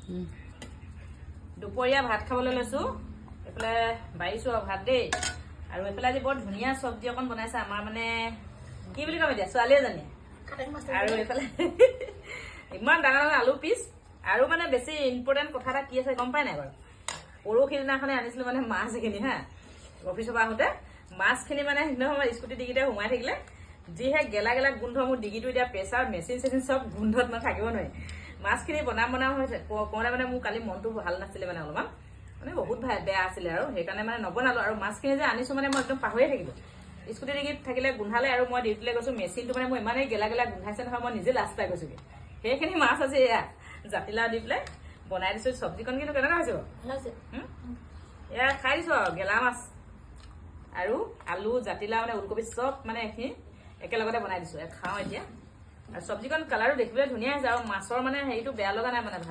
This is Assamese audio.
দুপৰীয়া ভাত খাবলৈ লৈছো এফালে বাইছো ভাত দেই আৰু এফালে আজি বৰ ধুনীয়া চব্জি অকণ বনাইছে আমাৰ মানে কি বুলি কম এতিয়া ছোৱালী এজনী আৰু এফালে ইমান ডাঙৰ ডাঙৰ আলু পিচ আৰু মানে বেছি ইম্পৰ্টেণ্ট কথা এটা কি আছে গম পাই নাই বাৰু পৰহি দিনাখনে আনিছিলো মানে মাছ এইখিনি হা অফিচৰ পৰা আহোঁতে মাছখিনি মানে সিদিনা সময় স্কুটি ডিগিতে সোমাই থাকিলে যিহে গেলা গেলা গোন্ধ মোৰ ডিগিটো এতিয়া প্ৰেছাৰ মেচিন চেচিন চব গোন্ধত মই থাকিব নোৱাৰি মাছখিনি বনাম হৈছে কওঁতে মানে মোৰ কালি মনটো ভাল নাছিলে মানে অলপমান মানে বহুত বেয়া আছিলে আৰু সেইকাৰণে মানে নবনালো আৰু মাছখিনি যে আনিছো মানে মই একদম পাহৰিয়ে থাকিলো স্কুটি ডিগিত থাকিলে গোন্ধালে আৰু মই ডিউটিলৈ গৈছো মেচিনটো মানে মই ইমানেই গেলা গেলা গোন্ধাইছে নহয় মই নিজে লাজ পাই গৈছোগে সেইখিনি মাছ আছে এয়া জাতিলাও দি পেলাই বনাই দিছো চব্জিকণ কিন্তু কেনেকুৱা হৈছে এয়া খাই দিছো আৰু গেলা মাছ আৰু আলু জাতিলাও মানে ওলকবি চব মানে এইখিনি একেলগতে বনাই দিছো খাওঁ এতিয়া আৰু চব্জিকণ কালাৰো দেখিবলৈ ধুনীয়া হৈছে আৰু মাছৰ মানে হেৰিটো বেয়া লগা নাই মানে ভালে